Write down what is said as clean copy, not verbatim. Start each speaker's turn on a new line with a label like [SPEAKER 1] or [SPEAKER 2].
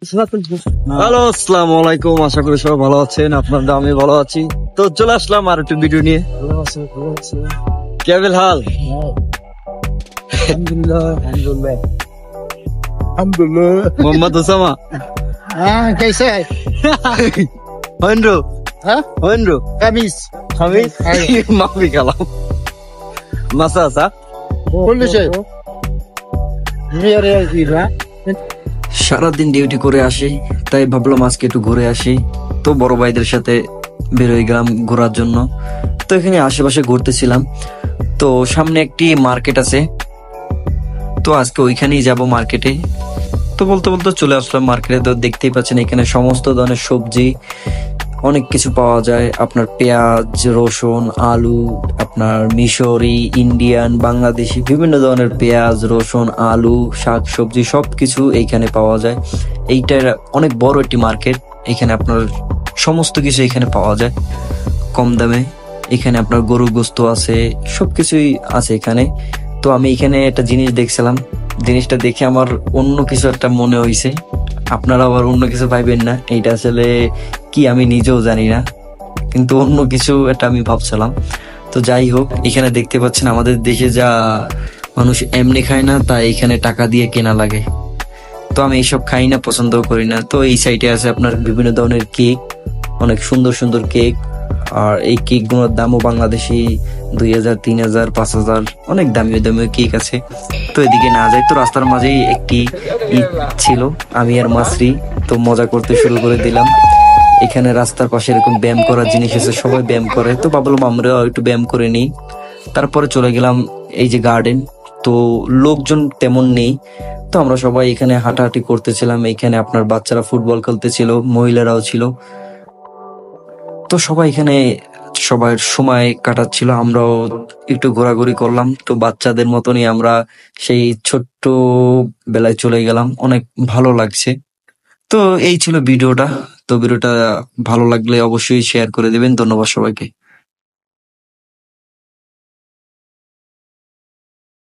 [SPEAKER 1] Hello, আসসালামু আলাইকুম। আশা করি সবাই ভালো আছেন। আপনাদের আমি ভালো আছি। তো চলে আসলাম আর একটু ভিডিও নিয়ে। কেবিল হাল মোহাম্মদ ওসামা
[SPEAKER 2] कैसे है?
[SPEAKER 1] হইন্দ্র
[SPEAKER 2] हाँ?
[SPEAKER 1] হইন্দ্র
[SPEAKER 2] कमीज
[SPEAKER 1] হামিদ মাফি কালাম মাসা আসা
[SPEAKER 2] كل شيء غير يا
[SPEAKER 3] সারাদিন ডিউটি করে আসি, তাই ভাবলাম আজকে একটু ঘুরে আসি। তো বড় ভাইদের সাথে বেরোয় গেলাম ঘোরার জন্য। তো এখানে আশেপাশে ঘুরতেছিলাম, তো সামনে একটি মার্কেট আছে, তো আজকে ওইখানেই যাব মার্কেটে। তো বলতে বলতে চলে আসলাম মার্কেটে। তো দেখতেই পাচ্ছেন এখানে সমস্ত ধরনের সবজি অনেক কিছু পাওয়া যায়। আপনার পেঁয়াজ, রসুন, আলু, আপনার মিশরি, ইন্ডিয়ান, বাংলাদেশি বিভিন্ন ধরনের পেঁয়াজ, রসুন, আলু, শাক সবজি সবকিছু এইখানে পাওয়া যায়। এইটার অনেক বড় একটি মার্কেট। এখানে আপনার সমস্ত কিছু এখানে পাওয়া যায় কম দামে। এখানে আপনার গরুর গোস্ত আছে, সবকিছুই আছে এখানে। তো আমি এখানে একটা জিনিস দেখছিলাম, জিনিসটা দেখে আমার অন্য কিছু একটা মনে হয়েছে। আপনারা আবার অন্য কিছু পাইবেন না, এইটা আসলে কি আমি নিজেও জানি না, কিন্তু অন্য কিছু এটা আমি ভাবছিলাম। তো যাই হোক, এখানে দেখতে পাচ্ছেন আমাদের দেশে যা মানুষ এমনি খায় না, তা এখানে টাকা দিয়ে কেনা লাগে। তো আমি এইসব খাই না, পছন্দ করি না। তো এই সাইডে আছে আপনার বিভিন্ন ধরনের কেক, অনেক সুন্দর সুন্দর কেক। আর এই কেক গুলোর দামও বাংলাদেশি 2000, 3000, 5000, অনেক দামি দামি কেক আছে। তো এদিকে না যাই, তো রাস্তার মাঝেই একটি ঈদ ছিল, আমি আর মাসরি তো মজা করতে শুরু করে দিলাম। এখানে রাস্তার পাশে এরকম ব্যায়াম করার জিনিস আছে, সবাই ব্যায়াম করে, তো ভাবলাম আমরাও একটু ব্যায়াম করে নিই। তারপরে চলে গেলাম এই যে গার্ডেন। তো লোকজন তেমন নেই, তো আমরা সবাই এখানে হাঁটাহাঁটি করতেছিলাম। এখানে আপনার বাচ্চারা ফুটবল খেলতেছিল, মহিলারাও ছিল। তো সবাই এখানে সবাই সময় কাটাচ্ছিল, আমরাও একটু ঘোরাঘুরি করলাম। তো বাচ্চাদের মতনই আমরা সেই ছোট্ট বেলায় চলে গেলাম, অনেক ভালো লাগছে। তো এই ছিল ভিডিওটা। তো ভিডিওটা ভালো লাগলে অবশ্যই শেয়ার করে দিবেন। ধন্যবাদ সবাইকে।